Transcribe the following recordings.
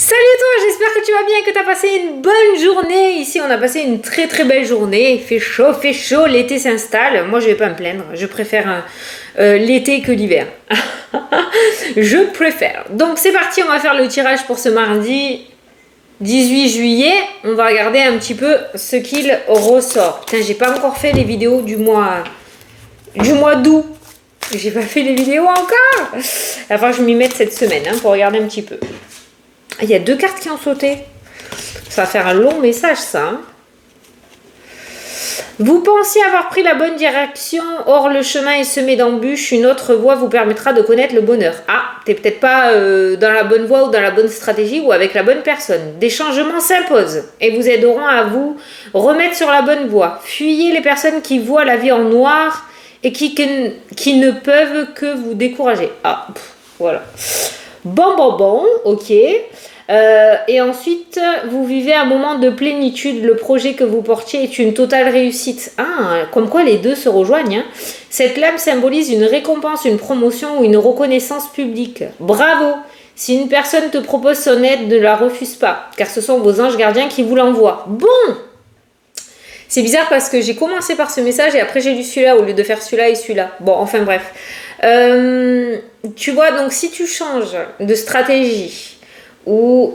Salut toi, j'espère que tu vas bien, que tu as passé une bonne journée. Ici, on a passé une très très belle journée. Il fait chaud, l'été s'installe. Moi, je vais pas me plaindre. Je préfère l'été que l'hiver. Je préfère. Donc, c'est parti, on va faire le tirage pour ce mardi 18 juillet. On va regarder un petit peu ce qu'il ressort. Putain, j'ai pas encore fait les vidéos du mois d'août. J'ai pas fait les vidéos encore. Enfin, je m'y mette cette semaine pour regarder un petit peu. Il y a 2 cartes qui ont sauté. Ça va faire un long message, ça. Vous pensiez avoir pris la bonne direction, or le chemin est semé d'embûches. Une autre voie vous permettra de connaître le bonheur. Ah, t'es peut-être pas dans la bonne voie ou dans la bonne stratégie ou avec la bonne personne. Des changements s'imposent et vous aideront à vous remettre sur la bonne voie. Fuyez les personnes qui voient la vie en noir et qui ne peuvent que vous décourager. Ah, voilà. Bon, ok. Et ensuite, vous vivez un moment de plénitude. Le projet que vous portiez est une totale réussite. Ah, comme quoi les deux se rejoignent. Cette lame symbolise une récompense, une promotion ou une reconnaissance publique. Bravo! Si une personne te propose son aide, ne la refuse pas, car ce sont vos anges gardiens qui vous l'envoient. Bon! C'est bizarre parce que j'ai commencé par ce message et après j'ai lu celui-là au lieu de faire celui-là et celui-là. Bon, enfin bref. Tu vois, donc si tu changes de stratégie ou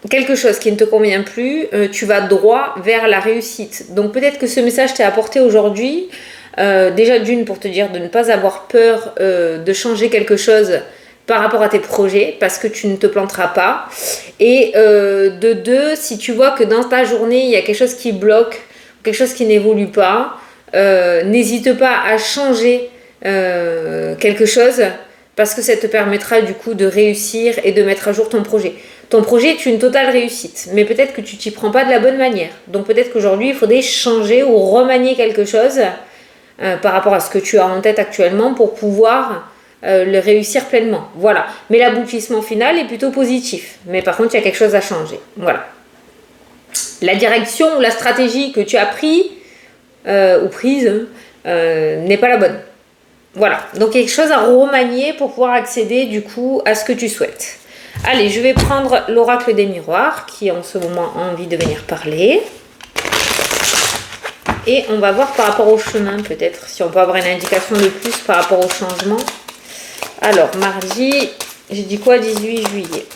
quelque chose qui ne te convient plus, tu vas droit vers la réussite. Donc peut-être que ce message t'est apporté aujourd'hui, déjà d'une pour te dire de ne pas avoir peur de changer quelque chose par rapport à tes projets, parce que tu ne te planteras pas. Et de deux, si tu vois que dans ta journée, il y a quelque chose qui bloque, quelque chose qui n'évolue pas, n'hésite pas à changer quelque chose, parce que ça te permettra du coup de réussir et de mettre à jour ton projet. Ton projet est une totale réussite, mais peut-être que tu t'y prends pas de la bonne manière. Donc peut-être qu'aujourd'hui, il faudrait changer ou remanier quelque chose par rapport à ce que tu as en tête actuellement pour pouvoir le réussir pleinement. Voilà. Mais l'aboutissement final est plutôt positif. Mais par contre, il y a quelque chose à changer. Voilà. La direction ou la stratégie que tu as prise n'est pas la bonne. Voilà. Donc, quelque chose à remanier pour pouvoir accéder du coup à ce que tu souhaites. Allez, je vais prendre l'oracle des miroirs qui en ce moment a envie de venir parler. Et on va voir par rapport au chemin peut-être si on peut avoir une indication de plus par rapport au changement. Alors, mardi, j'ai dit quoi, 18 juillet.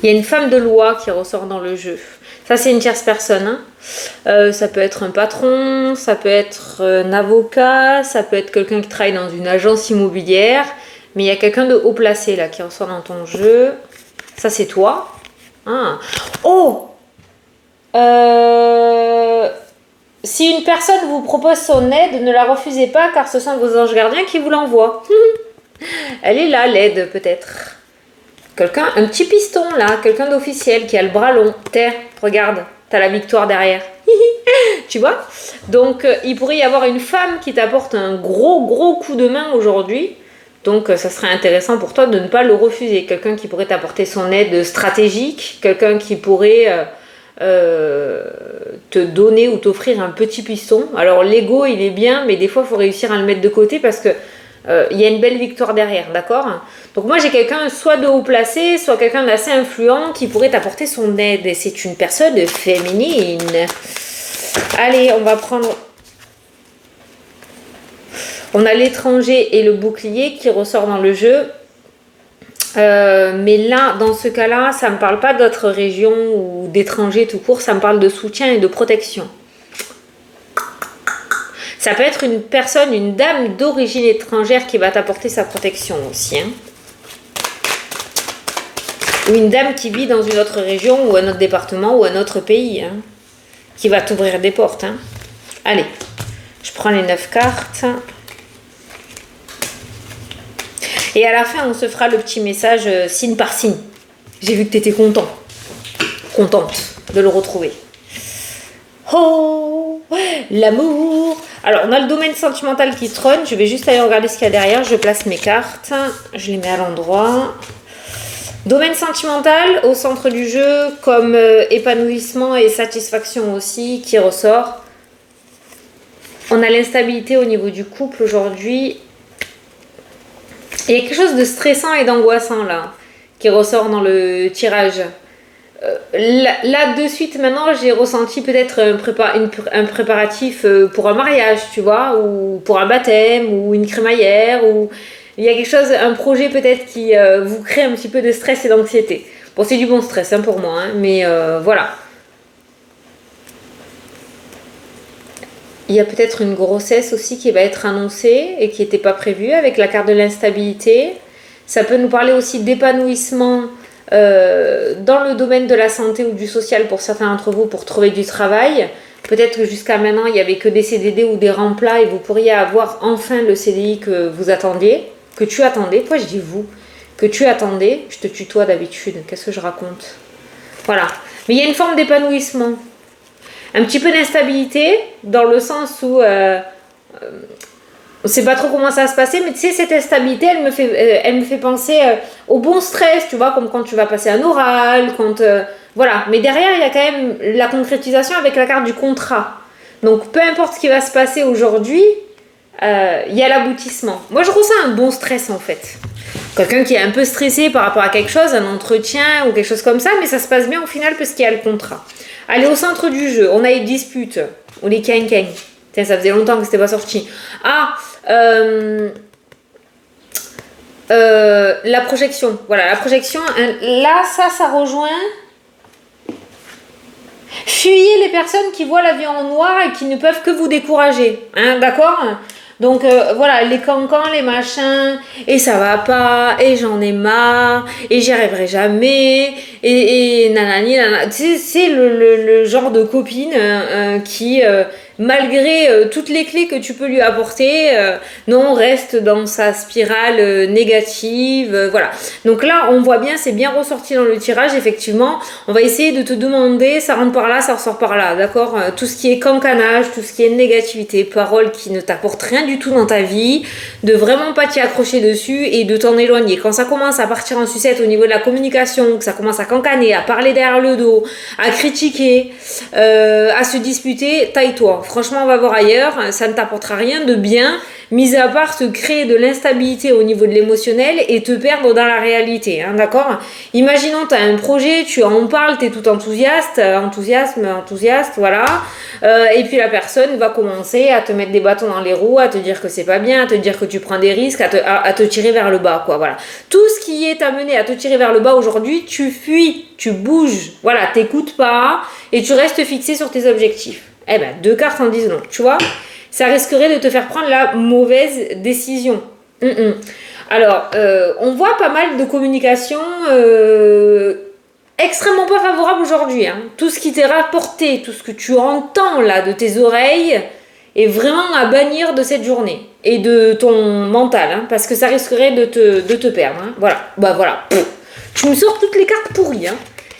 Il y a une femme de loi qui ressort dans le jeu. Ça, c'est une tierce personne. Ça peut être un patron, ça peut être un avocat, ça peut être quelqu'un qui travaille dans une agence immobilière. Mais il y a quelqu'un de haut placé là qui ressort dans ton jeu. Ça, c'est toi. Ah. Oh, si une personne vous propose son aide, ne la refusez pas car ce sont vos anges gardiens qui vous l'envoient. Elle est là, l'aide peut-être. Quelqu'un, un petit piston là, quelqu'un d'officiel qui a le bras long. Terre, regarde, t'as la victoire derrière. Tu vois? Donc il pourrait y avoir une femme qui t'apporte un gros coup de main aujourd'hui. Donc, ça serait intéressant pour toi de ne pas le refuser. Quelqu'un qui pourrait t'apporter son aide stratégique, quelqu'un qui pourrait te donner ou t'offrir un petit piston. Alors, l'ego, il est bien, mais des fois, il faut réussir à le mettre de côté parce que il y a une belle victoire derrière, d'accord? Donc, moi, j'ai quelqu'un soit de haut placé, soit quelqu'un d'assez influent qui pourrait t'apporter son aide. Et c'est une personne féminine. Allez, on va prendre... On a l'étranger et le bouclier qui ressort dans le jeu. Mais là, dans ce cas-là, ça ne me parle pas d'autres régions ou d'étrangers tout court. Ça me parle de soutien et de protection. Ça peut être une personne, une dame d'origine étrangère qui va t'apporter sa protection aussi. Ou une dame qui vit dans une autre région ou un autre département ou un autre pays. Qui va t'ouvrir des portes. Allez, je prends les 9 cartes. Et à la fin, on se fera le petit message signe par signe. J'ai vu que tu étais contente de le retrouver. Oh, l'amour. Alors, on a le domaine sentimental qui trône. Je vais juste aller regarder ce qu'il y a derrière. Je place mes cartes. Je les mets à l'endroit. Domaine sentimental au centre du jeu, comme épanouissement et satisfaction aussi, qui ressort. On a l'instabilité au niveau du couple aujourd'hui. Il y a quelque chose de stressant et d'angoissant là, qui ressort dans le tirage. Là, de suite, maintenant, j'ai ressenti peut-être un préparatif pour un mariage, tu vois, ou pour un baptême, ou une crémaillère, ou il y a quelque chose, un projet peut-être qui vous crée un petit peu de stress et d'anxiété. Bon, c'est du bon stress hein, pour moi, hein, mais voilà. Il y a peut-être une grossesse aussi qui va être annoncée et qui n'était pas prévue avec la carte de l'instabilité. Ça peut nous parler aussi d'épanouissement dans le domaine de la santé ou du social pour certains d'entre vous pour trouver du travail. Peut-être que jusqu'à maintenant, il n'y avait que des CDD ou des remplats et vous pourriez avoir enfin le CDI que vous attendiez, que tu attendais. Pourquoi je dis vous? Que tu attendais. Je te tutoie d'habitude. Qu'est-ce que je raconte? Voilà. Mais il y a une forme d'épanouissement. Un petit peu d'instabilité dans le sens où on ne sait pas trop comment ça va se passer, mais tu sais, cette instabilité, elle me fait penser au bon stress, tu vois, comme quand tu vas passer un oral, voilà. Mais derrière, il y a quand même la concrétisation avec la carte du contrat. Donc, peu importe ce qui va se passer aujourd'hui, il y a l'aboutissement. Moi, je ressens un bon stress, en fait. Quelqu'un qui est un peu stressé par rapport à quelque chose, un entretien ou quelque chose comme ça, mais ça se passe bien au final parce qu'il y a le contrat. Allez, au centre du jeu, on a les disputes, ou les keng-keng. Tiens, ça faisait longtemps que c'était pas sorti. La projection. Voilà, la projection. Là, ça rejoint. Fuyez les personnes qui voient la vie en noir et qui ne peuvent que vous décourager. Hein, d'accord ? Donc voilà, les cancans, les machins, et ça va pas, et j'en ai marre, et j'y arriverai jamais, et nanani, nanana. C'est le genre de copine qui, malgré toutes les clés que tu peux lui apporter, non, reste dans sa spirale négative, voilà. Donc là, on voit bien, c'est bien ressorti dans le tirage, effectivement. On va essayer de te demander, ça rentre par là, ça ressort par là, d'accord ? Tout ce qui est cancanage, tout ce qui est négativité, paroles qui ne t'apportent rien du tout dans ta vie, de vraiment pas t'y accrocher dessus et de t'en éloigner. Quand ça commence à partir en sucette au niveau de la communication, que ça commence à cancaner, à parler derrière le dos, à critiquer, à se disputer, taille-toi. Franchement, on va voir ailleurs, ça ne t'apportera rien de bien, mis à part te créer de l'instabilité au niveau de l'émotionnel et te perdre dans la réalité, hein, d'accord ? Imaginons, tu as un projet, tu en parles, tu es tout enthousiaste, voilà, et puis la personne va commencer à te mettre des bâtons dans les roues, à te dire que c'est pas bien, à te dire que tu prends des risques, à te tirer vers le bas, quoi, voilà. Tout ce qui est amené à te tirer vers le bas aujourd'hui, tu fuis, tu bouges, voilà, t'écoutes pas et tu restes fixé sur tes objectifs. Eh ben, 2 cartes en disent non, tu vois ? Ça risquerait de te faire prendre la mauvaise décision. Alors, on voit pas mal de communication extrêmement pas favorable aujourd'hui. Hein. Tout ce qui t'est rapporté, tout ce que tu entends là de tes oreilles est vraiment à bannir de cette journée et de ton mental, hein, parce que ça risquerait de te perdre. Hein. Voilà, bah voilà. Tu me sors toutes les cartes pourries. Hein.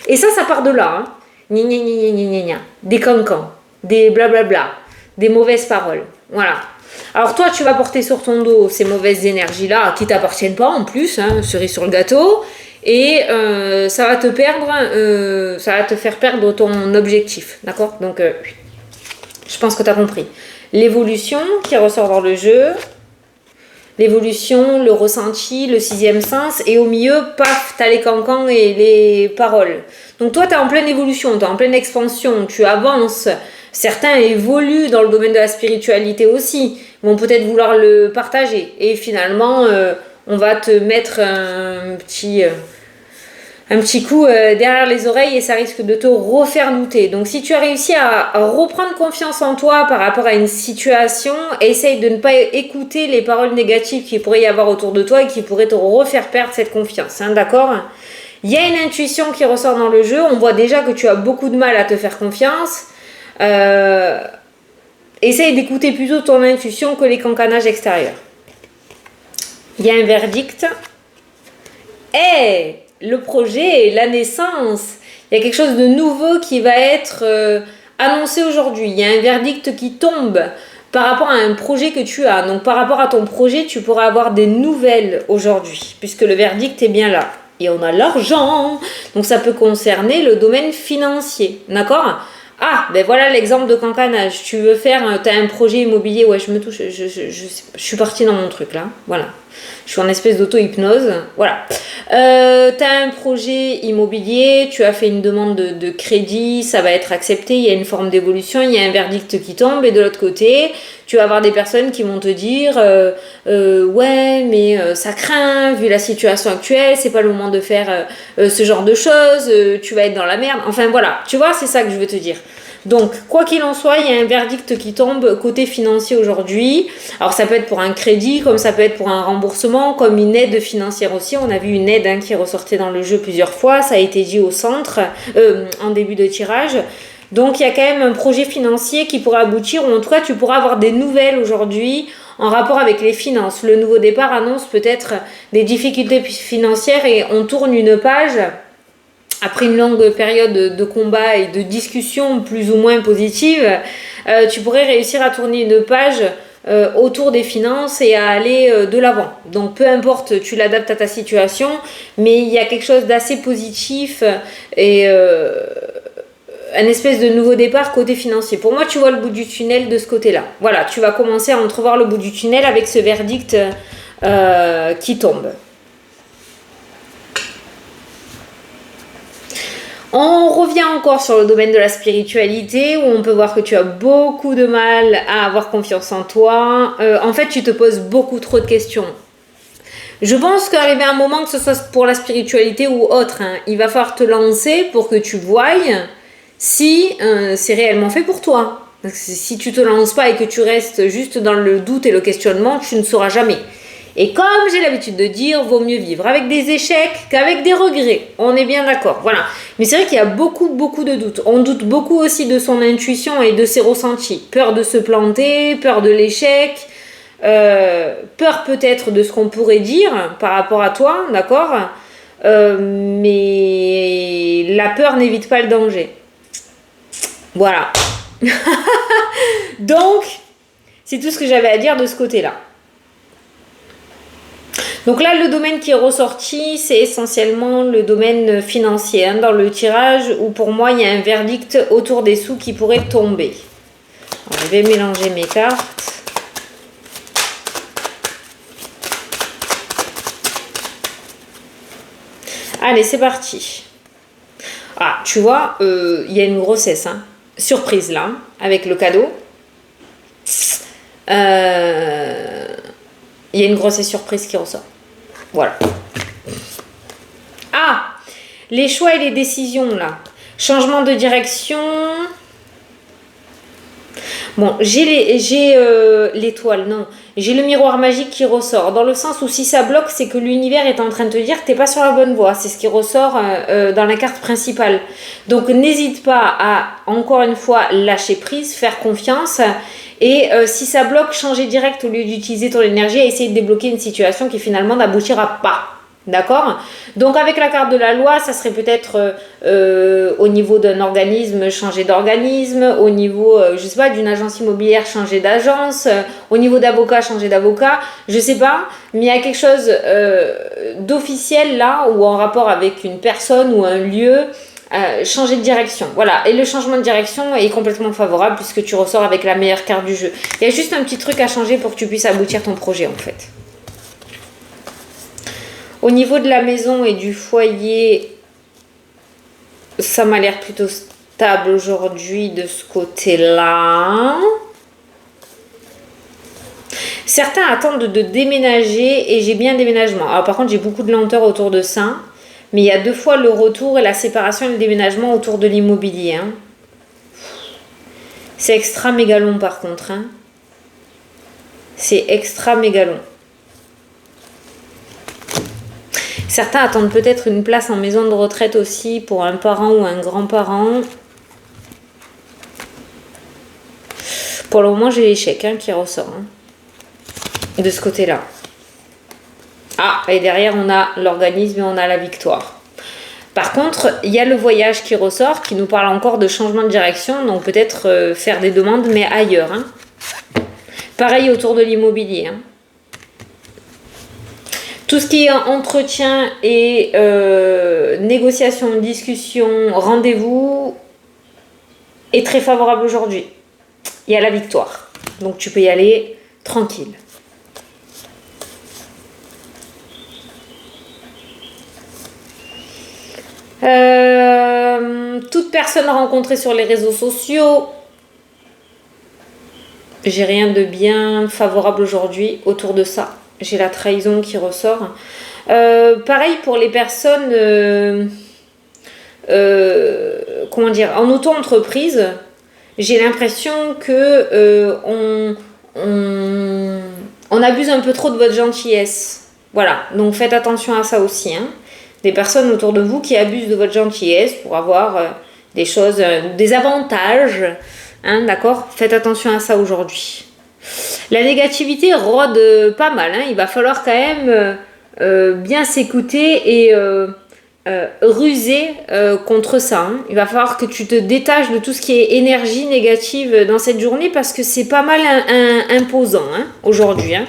Et ça part de là. Hein. Gna. Des cancans, des blablabla, des mauvaises paroles. Voilà. Alors toi, tu vas porter sur ton dos ces mauvaises énergies-là qui t'appartiennent pas en plus, hein, cerise sur le gâteau, et ça va te perdre, ça va te faire perdre ton objectif, d'accord ? Donc, je pense que tu as compris. L'évolution qui ressort dans le jeu, l'évolution, le ressenti, le 6e sens, et au milieu, paf, t'as les cancans et les paroles. Donc toi, t'es en pleine évolution, t'es en pleine expansion, tu avances. Certains évoluent dans le domaine de la spiritualité aussi, vont peut-être vouloir le partager. Et finalement, on va te mettre un petit coup derrière les oreilles et ça risque de te refaire douter. Donc si tu as réussi à reprendre confiance en toi par rapport à une situation, essaye de ne pas écouter les paroles négatives qu'il pourrait y avoir autour de toi et qui pourraient te refaire perdre cette confiance, hein, d'accord ? Il y a une intuition qui ressort dans le jeu, on voit déjà que tu as beaucoup de mal à te faire confiance. Essaye d'écouter plutôt ton intuition que les cancanages extérieurs. Il y a un verdict. Le projet, la naissance, il y a quelque chose de nouveau qui va être annoncé aujourd'hui. Il y a un verdict qui tombe par rapport à un projet que tu as. Donc par rapport à ton projet, tu pourras avoir des nouvelles aujourd'hui, puisque le verdict est bien là. Et on a l'argent, donc ça peut concerner le domaine financier, d'accord ? Ah, ben voilà l'exemple de cancanage. Tu veux faire, tu as un projet immobilier, ouais, je me touche, je suis partie dans mon truc là, voilà. Je suis en espèce d'auto-hypnose, voilà. Tu as un projet immobilier, tu as fait une demande de crédit, ça va être accepté, il y a une forme d'évolution, il y a un verdict qui tombe, et de l'autre côté, tu vas avoir des personnes qui vont te dire ouais, mais ça craint, vu la situation actuelle, c'est pas le moment de faire ce genre de choses, tu vas être dans la merde. Enfin voilà, tu vois, c'est ça que je veux te dire. Donc, quoi qu'il en soit, il y a un verdict qui tombe côté financier aujourd'hui. Alors, ça peut être pour un crédit, comme ça peut être pour un remboursement, comme une aide financière aussi. On a vu une aide qui ressortait dans le jeu plusieurs fois. Ça a été dit au centre, en début de tirage. Donc, il y a quand même un projet financier qui pourrait aboutir, ou en tout cas, tu pourras avoir des nouvelles aujourd'hui en rapport avec les finances. Le nouveau départ annonce peut-être des difficultés financières et on tourne une page. Après une longue période de combat et de discussion plus ou moins positive, tu pourrais réussir à tourner une page autour des finances et à aller de l'avant. Donc peu importe, tu l'adaptes à ta situation, mais il y a quelque chose d'assez positif et un espèce de nouveau départ côté financier. Pour moi, tu vois le bout du tunnel de ce côté-là. Voilà, tu vas commencer à entrevoir le bout du tunnel avec ce verdict qui tombe. On revient encore sur le domaine de la spiritualité où on peut voir que tu as beaucoup de mal à avoir confiance en toi. En fait, tu te poses beaucoup trop de questions. Je pense qu'arriver un moment, que ce soit pour la spiritualité ou autre, il va falloir te lancer pour que tu voies si c'est réellement fait pour toi. Si tu te lances pas et que tu restes juste dans le doute et le questionnement, tu ne sauras jamais. Et comme j'ai l'habitude de dire, vaut mieux vivre avec des échecs qu'avec des regrets. On est bien d'accord, voilà. Mais c'est vrai qu'il y a beaucoup de doutes. On doute beaucoup aussi de son intuition et de ses ressentis. Peur de se planter, peur de l'échec, peur peut-être de ce qu'on pourrait dire par rapport à toi, d'accord, mais la peur n'évite pas le danger. Voilà. Donc, c'est tout ce que j'avais à dire de ce côté-là. Donc là, le domaine qui est ressorti, c'est essentiellement le domaine financier dans le tirage où pour moi, il y a un verdict autour des sous qui pourrait tomber. Alors, je vais mélanger mes cartes. Allez, c'est parti. Ah, tu vois, il y a une grossesse, surprise là, avec le cadeau. Il y a une grossesse surprise qui ressort. Voilà. Ah, les choix et les décisions là. Changement de direction. Bon, j'ai l'étoile, non. J'ai le miroir magique qui ressort. Dans le sens où si ça bloque, c'est que l'univers est en train de te dire que t'es pas sur la bonne voie. C'est ce qui ressort dans la carte principale. Donc n'hésite pas à, encore une fois, lâcher prise, faire confiance. Et si ça bloque, changer direct au lieu d'utiliser ton énergie et essayer de débloquer une situation qui finalement n'aboutira pas. D'accord? Donc avec la carte de la loi, ça serait peut-être au niveau d'un organisme, changer d'organisme, au niveau, je sais pas, d'une agence immobilière, changer d'agence, au niveau d'avocat, changer d'avocat, je sais pas, mais il y a quelque chose d'officiel là, ou en rapport avec une personne ou un lieu, changer de direction. Voilà, et le changement de direction est complètement favorable puisque tu ressors avec la meilleure carte du jeu. Il y a juste un petit truc à changer pour que tu puisses aboutir ton projet en fait. Au niveau de la maison et du foyer, ça m'a l'air plutôt stable aujourd'hui de ce côté-là. Certains attendent de déménager et j'ai bien un déménagement. Alors par contre, j'ai beaucoup de lenteur autour de ça. Mais il y a 2 fois le retour et la séparation et le déménagement autour de l'immobilier. C'est extra méga long par contre. C'est extra méga long. Certains attendent peut-être une place en maison de retraite aussi pour un parent ou un grand-parent. Pour le moment, j'ai l'échec qui ressort. De ce côté-là. Ah, et derrière, on a l'organisme et on a la victoire. Par contre, il y a le voyage qui ressort, qui nous parle encore de changement de direction. Donc peut-être faire des demandes, mais ailleurs. Pareil autour de l'immobilier. Tout ce qui est entretien et négociation, discussion, rendez-vous, est très favorable aujourd'hui. Il y a la victoire. Donc tu peux y aller tranquille. Toute personne rencontrée sur les réseaux sociaux, j'ai rien de bien favorable aujourd'hui autour de ça. J'ai la trahison qui ressort. Pareil pour les personnes, comment dire, en auto-entreprise, j'ai l'impression que on abuse un peu trop de votre gentillesse. Voilà, donc faites attention à ça aussi. Hein. Des personnes autour de vous qui abusent de votre gentillesse pour avoir des choses, des avantages. Hein, d'accord ? Faites attention à ça aujourd'hui. La négativité rôde pas mal. Hein. Il va falloir quand même bien s'écouter et ruser contre ça. Hein. Il va falloir que tu te détaches de tout ce qui est énergie négative dans cette journée parce que c'est pas mal imposant hein, aujourd'hui. Hein.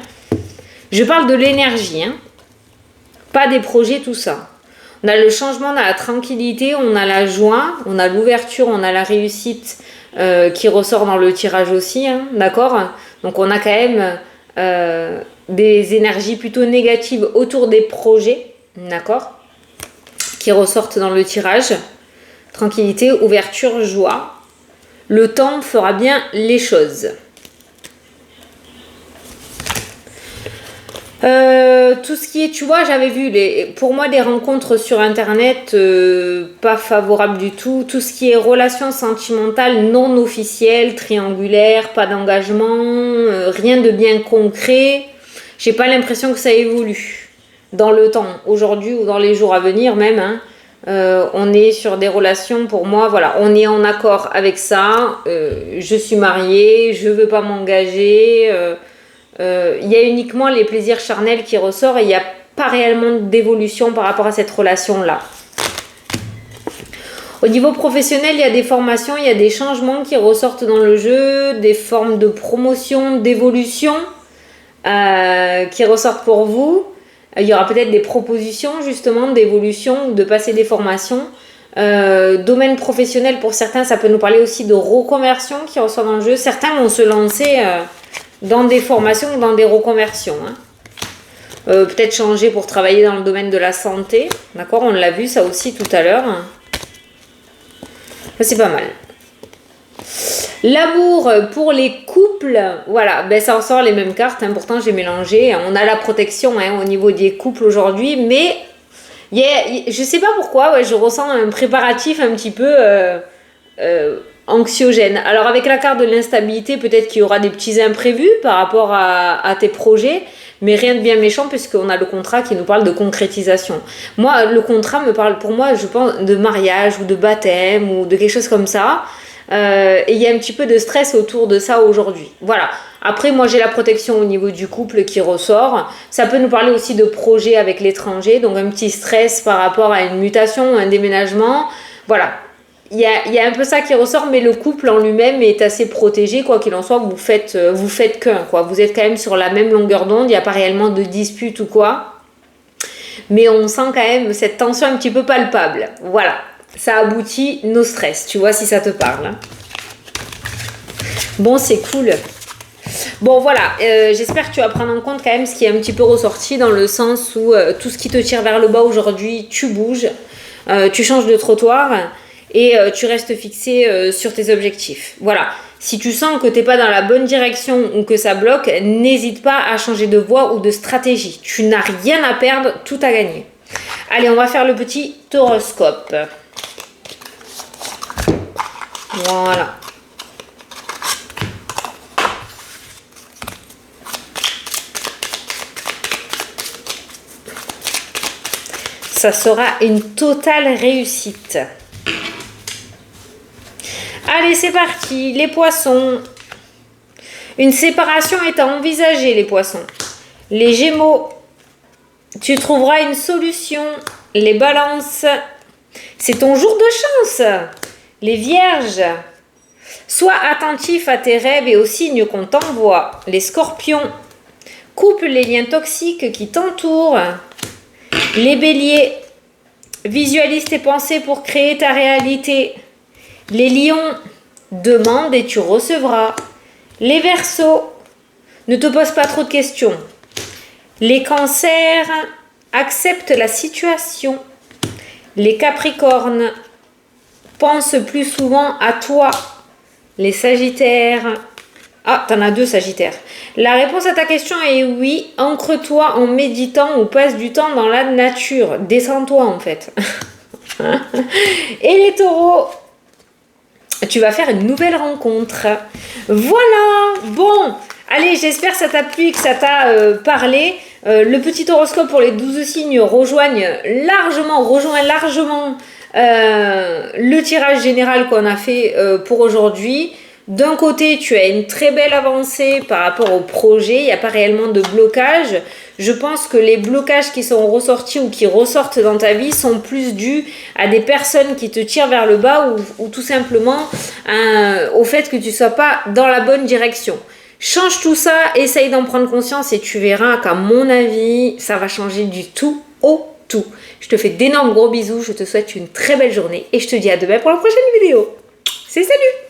Je parle de l'énergie, hein. Pas des projets, tout ça. On a le changement, on a la tranquillité, on a la joie, on a l'ouverture, on a la réussite qui ressort dans le tirage aussi, hein, d'accord ? Donc on a quand même des énergies plutôt négatives autour des projets, d'accord ? Qui ressortent dans le tirage. Tranquillité, ouverture, joie. Le temps fera bien les choses. Tout ce qui est, tu vois, j'avais vu pour moi des rencontres sur internet pas favorables du tout. Tout ce qui est relations sentimentales non officielles, triangulaires, pas d'engagement, rien de bien concret. J'ai pas l'impression que ça évolue dans le temps, aujourd'hui ou dans les jours à venir même. Hein. On est sur des relations, pour moi, voilà, on est en accord avec ça. Je suis mariée, je veux pas m'engager. Il y a uniquement les plaisirs charnels qui ressortent et il n'y a pas réellement d'évolution par rapport à cette relation-là. Au niveau professionnel, il y a des formations, il y a des changements qui ressortent dans le jeu, des formes de promotion, d'évolution qui ressortent pour vous. Il y aura peut-être des propositions justement d'évolution, de passer des formations. Domaine professionnel, pour certains, ça peut nous parler aussi de reconversion qui ressort dans le jeu. Certains vont se lancer dans des formations ou dans des reconversions. Hein. Peut-être changer pour travailler dans le domaine de la santé. D'accord, on l'a vu ça aussi tout à l'heure. Ça, c'est pas mal. L'amour pour les couples, voilà, ben ça ressort les mêmes cartes. Hein. Pourtant, j'ai mélangé. On a la protection hein, au niveau des couples aujourd'hui, mais je sais pas pourquoi, ouais, je ressens un préparatif un petit peu anxiogène. Alors avec la carte de l'instabilité, peut-être qu'il y aura des petits imprévus par rapport à tes projets, mais rien de bien méchant puisqu'on a le contrat qui nous parle de concrétisation. Moi, le contrat me parle pour moi, je pense, de mariage ou de baptême ou de quelque chose comme ça. Et il y a un petit peu de stress autour de ça aujourd'hui. Voilà. Après, moi, j'ai la protection au niveau du couple qui ressort. Ça peut nous parler aussi de projets avec l'étranger, donc un petit stress par rapport à une mutation, un déménagement. Voilà. Il y a un peu ça qui ressort, mais le couple en lui-même est assez protégé, quoi qu'il en soit. Vous faites qu'un, quoi. Vous êtes quand même sur la même longueur d'onde. Il n'y a pas réellement de dispute ou quoi. Mais on sent quand même cette tension un petit peu palpable. Voilà. Ça aboutit nos stress, tu vois, si ça te parle. Bon, c'est cool. Bon, voilà, j'espère que tu vas prendre en compte quand même ce qui est un petit peu ressorti dans le sens où tout ce qui te tire vers le bas aujourd'hui, tu bouges, tu changes de trottoir et tu restes fixé sur tes objectifs. Voilà, si tu sens que tu n'es pas dans la bonne direction ou que ça bloque, n'hésite pas à changer de voie ou de stratégie. Tu n'as rien à perdre, tout à gagner. Allez, on va faire le petit horoscope. Voilà. Ça sera une totale réussite. Allez, c'est parti. Les poissons. Une séparation est à envisager, les poissons. Les gémeaux. Tu trouveras une solution. Les balances. C'est ton jour de chance. Les vierges, sois attentif à tes rêves et aux signes qu'on t'envoie. Les scorpions, coupe les liens toxiques qui t'entourent. Les béliers, visualise tes pensées pour créer ta réalité. Les lions, demande et tu recevras. Les Verseaux, ne te pose pas trop de questions. Les Cancers, accepte la situation. Les Capricornes, pense plus souvent à toi. Les Sagittaires, ah, t'en as 2 Sagittaires. La réponse à ta question est oui, ancre-toi en méditant ou passe du temps dans la nature. Descends-toi en fait. Et les Taureaux, tu vas faire une nouvelle rencontre. Voilà, bon, allez, j'espère que ça t'a plu, que ça t'a parlé. Le petit horoscope pour les 12 signes rejoint largement le tirage général qu'on a fait pour aujourd'hui. D'un côté, tu as une très belle avancée par rapport au projet, il n'y a pas réellement de blocage. Je pense que les blocages qui sont ressortis ou qui ressortent dans ta vie sont plus dus à des personnes qui te tirent vers le bas ou tout simplement au fait que tu ne sois pas dans la bonne direction. Change tout ça, essaye d'en prendre conscience et tu verras qu'à mon avis, ça va changer du tout au tout. Je te fais d'énormes gros bisous, je te souhaite une très belle journée et je te dis à demain pour la prochaine vidéo. C'est salut!